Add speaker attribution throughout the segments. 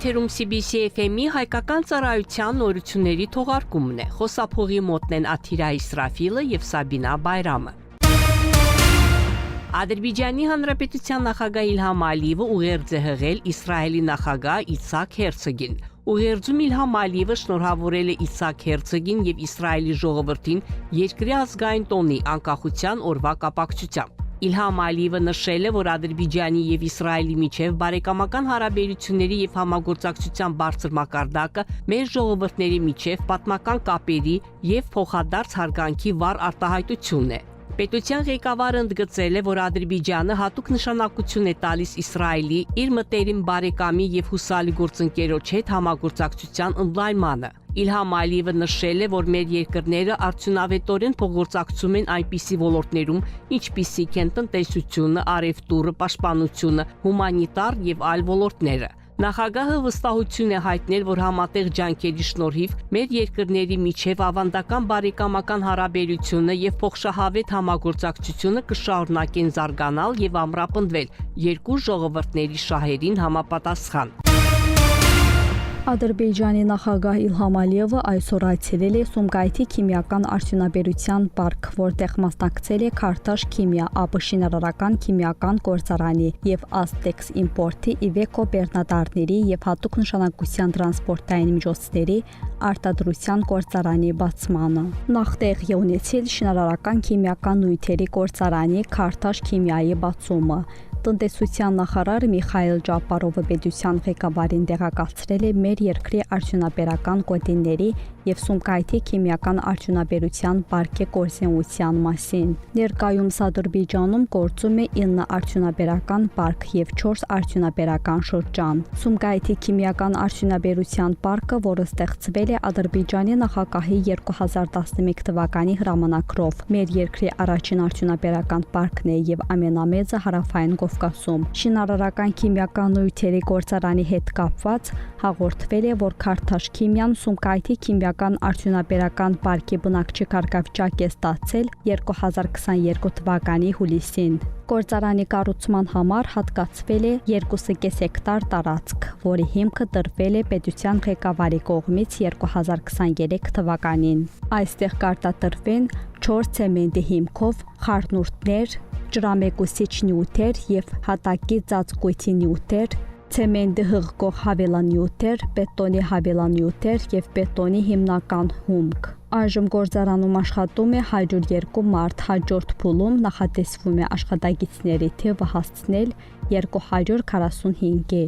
Speaker 1: Եթերում CBC FM-ի հայկական ծառայության նորությունների թողարկումն է։ Խոսափողի մոտն են Աթիրա Իսրաֆիլը եւ Սաբինա Բայրամը։ Ադրբեջանի Հանրապետության նախագահ Իլհամ Ալիևը ուղերձ է հղել Իսրայելի նախագահ Իսահակ Հերցոգին։ Ուղերձում Իլհամ Ալիևը շնորհավորել է Իսահակ Հերցոգին եւ Իսրայելի ժողովրդին երկրի ազգային տոնի անկախության օրվա կապակցությամբ։ Իլհամ Ալիևը նշել է, որ Ադրբեջանի եւ Իսրայելի միջև բարեկամական հարաբերությունների եւ համագործակցության բարձր մակարդակը մեր ժողովուրդների միջև պատմական կապերի եւ փոխադարձ հարգանքի վառ արտահայտությունն է։ Պետության ղեկավարը ընդգծել է, որ Ադրբեջանը հատուկ նշանակություն է տալիս Իսրայելի իր մտերիմ բարեկամի եւ հուսալի գործընկերոջ հետ համագործակցության ընդլայնմանը։ Իլհամ Ալիևը նշել է, որ մեր երկրները արդյունավետորեն փոխգործակցում են այնպիսի ոլորտներում, ինչպիսիք են տնտեսությունը, առևտուրը, պաշտպանությունը, հումանիտար եւ այլ ոլորտները։ Նախագահը վստահություն է հայտնել, որ համատեղ ջանքերի շնորհիվ մեր երկրների միջև ավանդական բարեկամական հարաբերությունը եւ փոխշահավետ համագործակցությունը կշարունակեն զարգանալ եւ ամրապնդվել երկու ժողովուրդների շահերին համապատասխան։
Speaker 2: Ադրբեջանի նախագահ Իլհամ Ալիևը այսօր այցելել է Սումգայիթի քիմիական արդյունաբերության պարկ, որտեղ մասնակցել է Քարտաշ քիմիա, ԱՊՇ շինարարական քիմիական գործարանի եւ Astex Import-ի Iveco բեռնատարների եւ հատուկ նշանակության տրանսպորտային միջոցների արտադրության գործարանի բացմանը։ Նախ տեղի ունեցել շինարարական քիմիական նյութերի գործարանի Քարտաշ քիմիայի բացումը։ Տնտեսության նախարար Միխայել Ջապարովը պետության ղեկավարին տեղեկացրել է մեր երկրի արդյունաբերական կոդինների եւ Սումգայիթի քիմիական արդյունաբերության պարկի գործունեության մասին։ Ներկայումս Ադրբեջանում գործում է 9 արդյունաբերական պարկ եւ 4 արդյունաբերական շրջան։ Սումգայիթի քիմիական արդյունաբերության պարկը, որը ստեղծվել է Ադրբեջանի նախագահի 2011 թվականի հրամանակրով, մեր երկրի առաջին արդյունաբերական պարկն է եւ ամենամեծը հարավային Կովկասում։ Շինարարական քիմիական նյութերի գործարանի հետ կապված հաղորդվել է, որ Քարտաշ քիմիան Սումգայիթի քիմիական արդյունաբերական պարկի բնակչի կարգավիճակ է ստացել 2022 թվականի հուլիսին։ Գործարանի կառուցման համար հատկացվել է 2.5 հեկտար տարածք, որի հիմքը դրվել է պետության ղեկավարի կողմից 2023 թվականին։ Այստեղ կարտադրվեն 4 ցեմենտի հիմքով խառնուրդներ, ջրամեկուսիչ նյութեր եւ հատակի ծածկույթի նյութեր, ցեմենտի հղկող հավելանյութեր, բետոնի հավելանյութեր եւ բետոնի հիմնական հումք։ Այժմ գործարանում աշխատում է 102 մարդ, հաջորդ փուլում նախատեսվում է աշխատագիտների թիվը հասցնել 245-ի։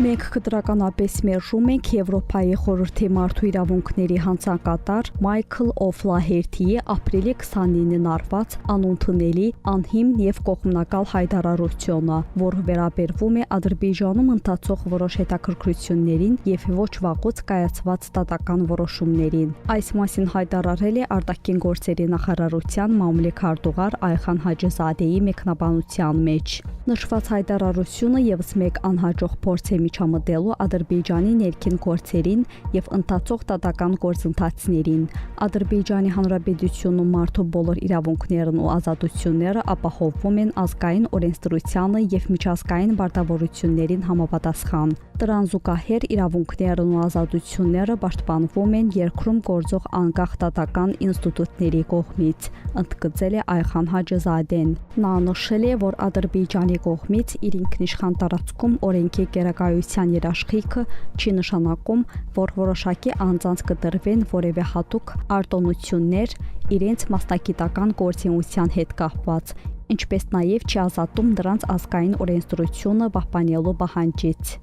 Speaker 2: Մենք կտրականապես մերժում ենք Եվրոպայի խորհրդի մարդու իրավունքների հանձնակատար Մայքլ Օֆլահերթիի ապրիլի 29-ին արված անընդունելի, անհիմն եւ կողմնակալ հայտարարությունը, որը վերաբերվում է Ադրբեջանում ընթացող որոշ հետաքրքրություններին եւ ոչ վաղուց կայացված դատական որոշումներին։ Այս մասին հայտարարել է արտաքին գործերի նախարարության մամլեք արտուղար Այխան Հաջեզադեի մեկնաբանության մեջ։ Նշված հայտարարությունը եւս մեկ անհաջող փորձ է միջամտելու Ադրբեջանի ներքին գործերին եւ ընթացող դատական գործընթացներին։ Ադրբեջանի Հանրապետությունում մարդու բոլոր իրավունքներն ու ազատությունները ապահովվում են ազգային օրենսդրությանը եւ միջազգային պարտավորություններին համապատասխան։ Դրան զուգահեռ իրավունքներն ու ազատությունները պաշտպանվում են երկրում գործող անկախ դատական ինստիտուտների կողմից, ընդգծել է Այխան Հաջեզադեն։ Նա նշել է, որ Ադրբեջանի կողմից իր ինքնիշխան տարածքում օրենքի գերակայության երաշխիքը չի նշանակում, որ որոշակի անձանց կտրվեն որևէ հատուկ արտոնություններ իրենց մասնագիտական գործունեության հետ կապված, ինչպես նաև չի ազատում դրանց ազգային օրենսդրությունը պահպանելու պահանջից։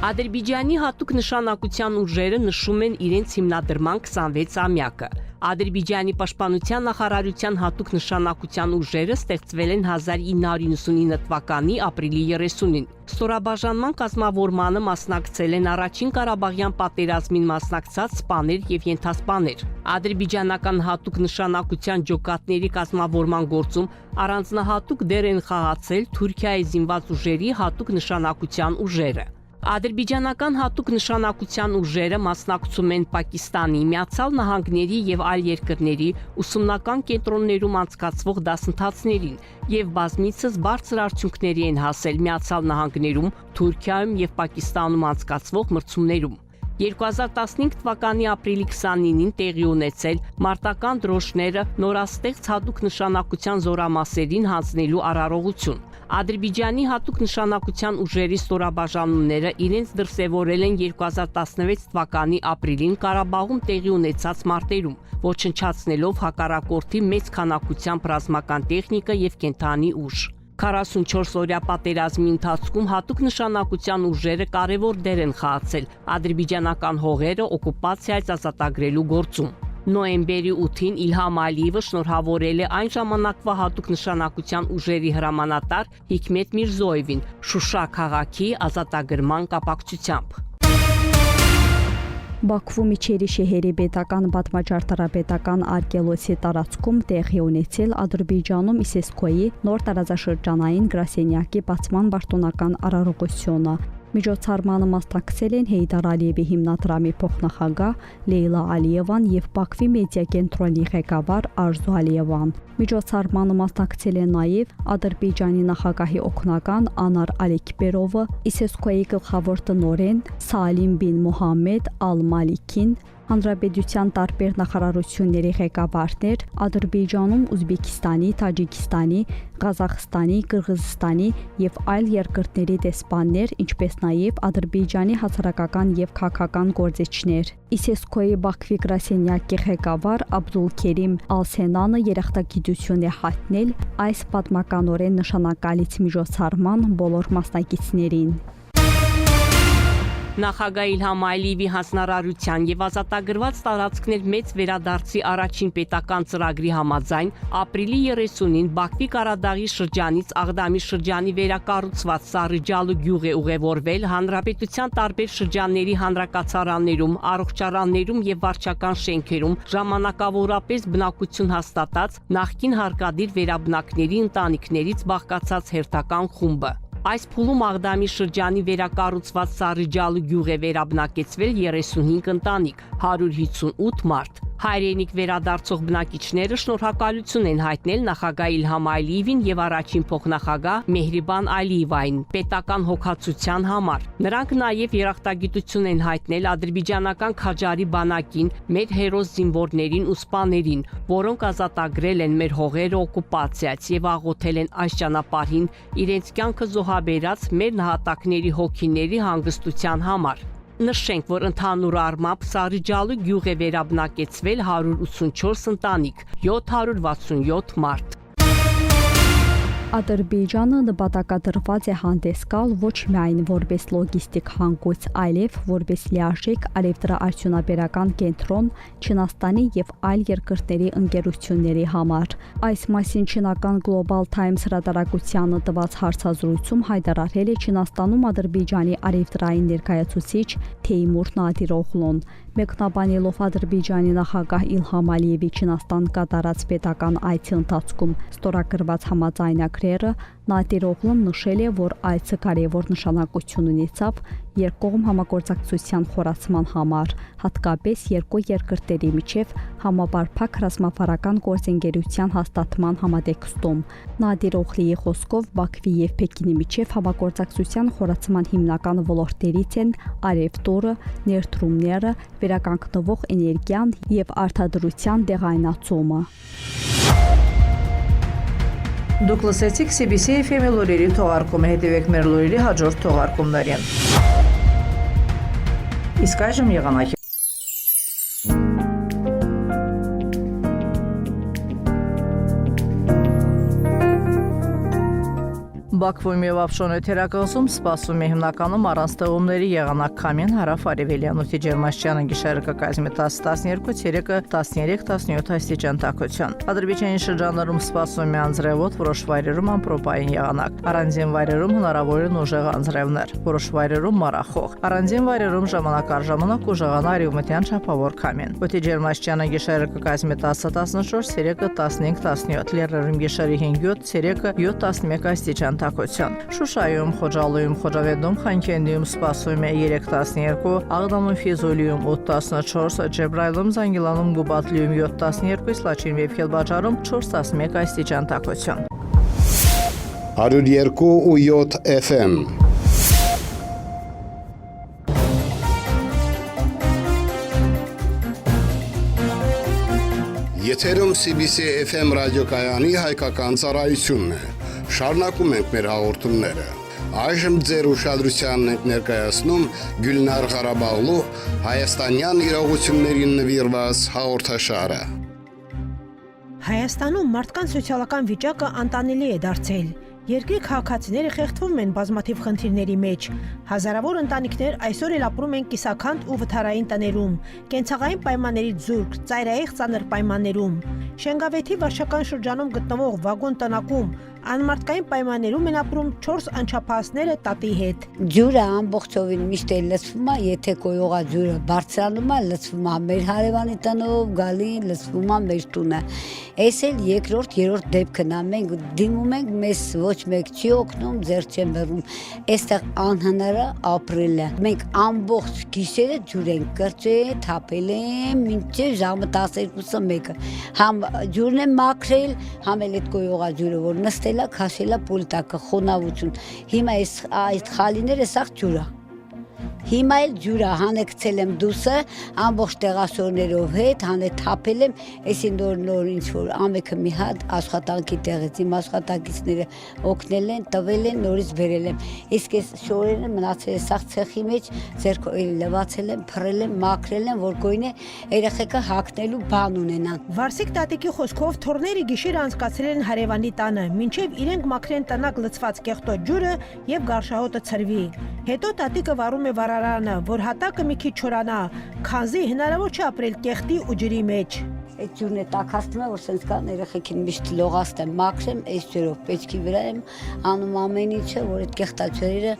Speaker 1: Ադրբեջանի հատուկ նշանակության ուժերը նշում են իրենց հիմնադրման 26-ամյակը։ Ադրբեջանի պաշտպանության նախարարության հատուկ նշանակության ուժերը ստեղծվել են 1999 թվականի ապրիլի 30-ին։ Ստորաբաժանման կազմավորմանը մասնակցել են առաջին Ղարաբաղյան պատերազմին մասնակցած սպաներ եւ ենթասպաներ։ Ադրբեջանական հատուկ նշանակության ջոկատների կազմավորման գործում առանձնահատուկ դեր են խաղացել Թուրքիայի զինված ուժերի հատուկ նշանակության ուժերը։ Ադրբեջանական հատուկ նշանակության ուժերը մասնակցում են Պակիստանի, Միացյալ Նահանգների եւ այլ երկրների ուսումնական կենտրոններում անցկացվող դասընթացներին եւ բազմիցս բարձր արդյունքների են հասել Միացյալ Նահանգներում, Թուրքիայում եւ Պակիստանում անցկացվող մրցումներում։ 2015 թվականի ապրիլի 29-ին տեղի ունեցել մարտական դրոշները նորաստեղծ հատուկ նշանակության զորամասերին հանձնելու արարողություն։ Ադրբեջանի հատուկ նշանակության ուժերի ստորաբաժանումները իրենց դրսևորել են 2016 թվականի ապրիլին Ղարաբաղում տեղի ունեցած մարտերում, ոչնչացնելով հակառակորդի մեծ քանակությամբ ռազմական տեխնիկա եւ կենթանի ուժ։ 44-օրյա պատերազմի ընթացքում հատուկ նշանակության ուժերը կարևոր դեր են խաղացել ադրբեջանական հողերը օկուպացիայից ազատագրելու գործում։ Նոյեմբերի 8-ին Իլհամ Ալիևը շնորհավորել է այն ժամանակվա հատուկ նշանակության ուժերի հրամանատար Հիկմետ Միրզոևին Շուշա քաղաքի ազատագրման կապակցությամբ։
Speaker 2: Բաքվու Միչերի շեհերի պետական պատմաճարտարապետական արգելոցի տարածքում տեղի ունեցել Ադրբեջանում Իսեսկոյի նոր տարածաշրջանային գրասենյակի բացման պաշտոնական արարողությունը։ Միջոցառմանը մասնակցել են Հեյդար Ալիևի հիմնադրամի փոխնախագահ Լեյլա Ալիևան եւ Բաքվի մեդիա կենտրոնի ղեկավար Արզու Ալիևան։ Միջոցառմանը մասնակցել են նաեւ Ադրբեջանի նախագահի օգնական Անար Ալիքբերովը, Իսեսկոյի գլխավոր տնօրեն Սալիմ բին Մոհամմեդ Ալ-Մալիքին, Հանրապետության տարբեր նախարարությունների ղեկավարներ, Ադրբեջանում, Ուզբեկիստանի, Տաջիկստանի, Ղազախստանի, Կырգызստանի եւ այլ երկրների դեսպաններ, ինչպես նաեւ Ադրբեջանի հասարակական եւ քաղաքական գործիչներ։ Իսեսկոյի Բաքվի գրասենյակի ղեկավար Աբդուլքերիմ Ալ-Սենանը երախտագիտություն է հայտնել այս պատմականորեն նշանակալից միջոցառման բոլոր մասնակիցներին։
Speaker 1: Նախագահ Իլհամ Ալիևի հանձնարարության եւ ազատագրված տարածքներ մեծ վերադարձի առաջին պետական ծրագրի համաձայն ապրիլի 30-ին Բաքվի Ղարադաղի շրջանից Աղդամի շրջանի վերակառուցված Սարիջալու գյուղ է ուղևորվել հանրապետության տարբեր շրջանների հանրակացարաններում, առողջարաններում եւ վարչական շենքերում ժամանակավորապես բնակություն հաստատած նախկին հարկադիր վերաբնակների ընտանիքներից բաղկացած հերթական խումբը։ Այս փուլում Աղդամի շրջանի վերակառուցված Սարիջալու գյուղ է վերաբնակեցվել 35 ընտանիք, 158 մարդ։ Հայրենիք վերադարձող բնակիչները շնորհակալություն են հայտնել նախագահ Իլհամ Ալիևին եւ առաջին փոխնախագահ Մեհրիբան Ալիևային պետական հոգացության համար։ Նրանք նաեւ երախտագիտություն են հայտնել ադրբեջանական քաջարի բանակին, մեր հերոս զինվորներին ու սպաներին, որոնք ազատագրել են մեր հողերը օկուպացիայից եւ աղոթել են այս ճանապարհին իրենց կյանքը զոհաբերած մեր նահատակների հոգիների հանգստության համար։ Նշենք, որ ընդհանուր առմամբ Սարիջալու գյուղ է վերաբնակեցվել 184 ընտանիք, 767 մարդ։
Speaker 2: Ադրբեջանը նպատակադրված է հանդես գալ ոչ միայն որպես լոգիստիկ հանգույց, այլև որպես լիարժեք առևտրաարդյունաբերական կենտրոն Չինաստանի եւ այլ երկրների ընկերությունների համար։ Այս մասին չինական Global Times հրատարակությանը տված հարցազրույցում հայտարարել է Չինաստանում Ադրբեջանի առևտրային ներկայացուցիչ Թեյմուր Նադիրօղլուն։ Մեկնաբանելով Ադրբեջանի նախագահ Իլհամ Ալիևի Չինաստան կատարած պետական այցի ընթացքում ստորագրված համաձայնագրերը, Նադիրօղլուն նշել է, որ այցը կարևոր նշանակություն ունեցավ երկկողմ համագործակցության խորացման համար, հատկապես երկու երկրների միջև համապարփակ ռազմավարական գործընկերության հաստատման համատեքստում։ Նադիրօղլիի խոսքով Բաքվի եւ Պեկինի միջև համագործակցության խորացման հիմնական ոլորտներից են առևտուրը, ներդրումները, վերականգնվող էներգիան եւ արտադրության դեղայնացումը։
Speaker 3: Դուք լսեցիք CBC FM-ի լուրերի թողարկումը, հետևեք մեր լուրերի հաջորդ թողարկումներին։ Իսկ այժմ եղանակ Բաքվում եւ Ավշոնե թերակղզում սպասում է հիմնականում առանց ձեղումների եղանակ քամին հարավ-արևելյան օդի ջերմաստիճանը գիշերը կկազմի 10-12, ցերեկը 13-17 աստիճան տաքություն։ Ադրբեջանի շրջաններում սպասում է անձրևոտ, որոշ վայրերում ամպրոպային եղանակ։ Առանձին վայրերում հնարավոր են ուժեղ անձրևներ, որոշ վայրերում մառախող։ Առանձին վայրերում ժամանակ առ ժամանակ ուժեղանա արևմտյան չափավոր քամին։ Օդի ջերմաստիճանը գիշերը կկազմի 10-14, ցերեկը 15-17, լեռներում գիշերը 5-7, ցերեկը 7-11 աստիճան տաքություն։ տաքություն։ Շուշայում, Խոջալույում, Խոջավենդում, Խանքենդիում սպասվում է 3-12, Աղդամում, Ֆիզուլիում 8-14, Ջեբրայիլում, Զանգիլանում, Գուբատլիում 7-12, Սլաչին եւ Քելբաջարում 4-11 աստիճան տաքություն։
Speaker 4: 102.7 FM Եթերում CBC FM ռադիոկայանի հայկական ծառայությունն է։ Շարունակում ենք մեր հաղորդումները։ Այժմ ձեր ուշադրությանն ենք ներկայացնում Գյուլնար Ղարաբաղլու հայաստանյան իրողություններին նվիրված հաղորդաշարը։
Speaker 5: Հայաստանում մարդկանց սոցիալական վիճակը անտանելի է դարձել։ Երկրի քաղաքացիները խեղդվում են բազմաթիվ խնդիրների մեջ։ Հազարավոր ընտանիքներ այսօր էլ ապրում են կիսաքանդ ու վթարային տներում, կենցաղային պայմաններից զուրկ, ծայրահեղ ծանր պայմաններում։ Շենգավեթի վարչական շրջանում գտնվող վագոն տնակում անմարդկային պայմաններում են ապրում 4 անչափահասները տատի հետ։
Speaker 6: Ջուրը ամբողջովին միշտ է լցվում, եթե կոյողա ջուրը բարձրանում է, լցվում է մեր հարևանի տնով, գալի լցվում է մեր տունը։ Այս էլ երկրորդ, երրորդ դեպքն է, մենք դիմում ենք, մեզ ոչ մեկ չի օգնում, ձեռ չեն բերում։ Այստեղ անհնար է ապրելը։ Մենք ամբողջ գիշերը ջուր ենք կրճել, թափել են, մինչև ժամը 12-ը 1-ը։ Համ ջուրն է մաքրել, համ էլ այդ կոյողա ջուրը, որ նստել քաշելա պոլտակը խոնավություն։ Հիմա այս խալիները սաղ ջուրա։ Հիմա էլ ջուրա հանեկցել եմ դուսը ամբողջ տեղաշորներով հետ, հանե թափել եմ, էսի նոր ինչ որ ամեքը մի հատ աշխատանքի տեղից իմ աշխատակիցները օգնել են, տվել են, նորից բերել եմ։ Իսկ այս շորերը մնացել է սաղ ցեխի մեջ, ձեռքով լվացել եմ, փռել եմ, մաքրել եմ, որ գոյնե երեխեքը հագնելու բան ունենան։
Speaker 5: Վարսիկ տատիկի խոսքով թորները գիշերը անցկացրել են հարևանի տանը, մինչև իրենք մաքրեն տնակ լցված կեղտոտ ջուրը եւ գարշահոտը ցրվի։ Հետո տատիկը վառում է վառարանը, որ հատակը մի քիչ չորանա, քանզի հնարավոր չէ ապրել կեղտի ու ջրի մեջ։
Speaker 6: Այդ ջուրն է տաքացնում է, որ սենց կան երեխեքին միշտ լողացնեմ, մաքրեմ, այս ջուրով պեչքի վրա եմ անում ամեն ինչը, որ այդ կեղտաջրերը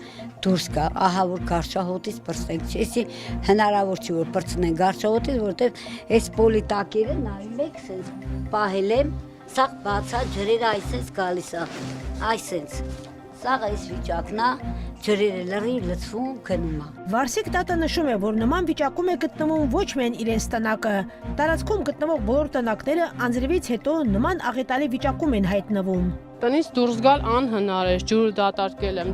Speaker 6: դուրս գա, ահա որ գարշահոտից պրծենք, չէ, հնարավոր չի որ պրծնեն գարշահոտից, որովհետև այս պոլիտակերը նայում եք, սենց պահել եմ, սաղ բացա ջրերը այսպես գալիս է, այսպես։ Սաղ այս վիճակն է, ջրերը լրիվ լցվում, գնում է։
Speaker 5: Վարսիկ տատը նշում է, որ նման վիճակում է գտնվում ոչ միայն իրենց տնակը, տարածքում գտնվող բոլոր տնակները անձրևից հետո նման աղետալի վիճակում են հայտնվում։
Speaker 7: Տնից դուրս գալ անհնար է, ջուրը դատարկել եմ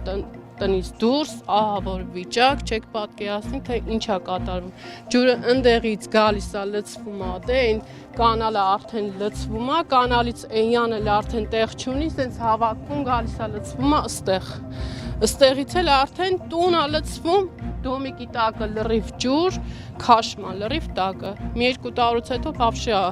Speaker 7: տնից դուրս, ահա որ վիճակ, չեք պատկերացնի, թե ինչ է կատարվում։ Ջուրը ընդեղից գալիս է, լցվում է, դե այն կանալը արդեն լցվում է, կանալից այնյանը արդեն տեղ չունի, սենց հավաքում գալիս է, լցվում է ըստեղ։ Ըստեղից էլ արդեն տուն է լցվում, դոմիկի տակը լրիվ ջուր, քաշմա լրիվ տակը։ Մի 2 տարուց հետո բավշե է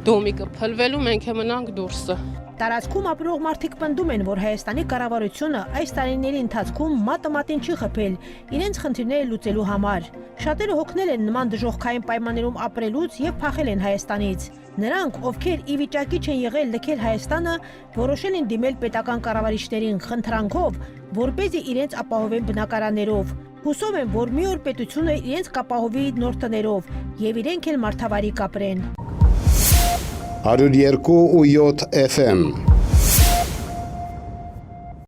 Speaker 7: դոմիկը փլվելու, մենք մնանք դուրսը։
Speaker 5: Տարածքում ապրող մարդիկ պնդում են, որ Հայաստանի կառավարությունը այս տարիների ընթացքում մատը մատին չի խփել իրենց խնդիրները լուծելու համար։ Շատերը հոգնել են նման դժոխքային պայմաններում ապրելուց եւ փախել են Հայաստանից։ Նրանք, ովքեր ի վիճակի չեն եղել լքել Հայաստանը, որոշել են դիմել պետական կառավարիչներին խնդրանքով, որպեսզի իրենց ապահովեն բնակարաններով։ Հուսով են, որ մի օր պետությունը իրենց կապահովի նոր տներով եւ իրենք էլ մարդավարի կապրեն։
Speaker 4: 102.7 FM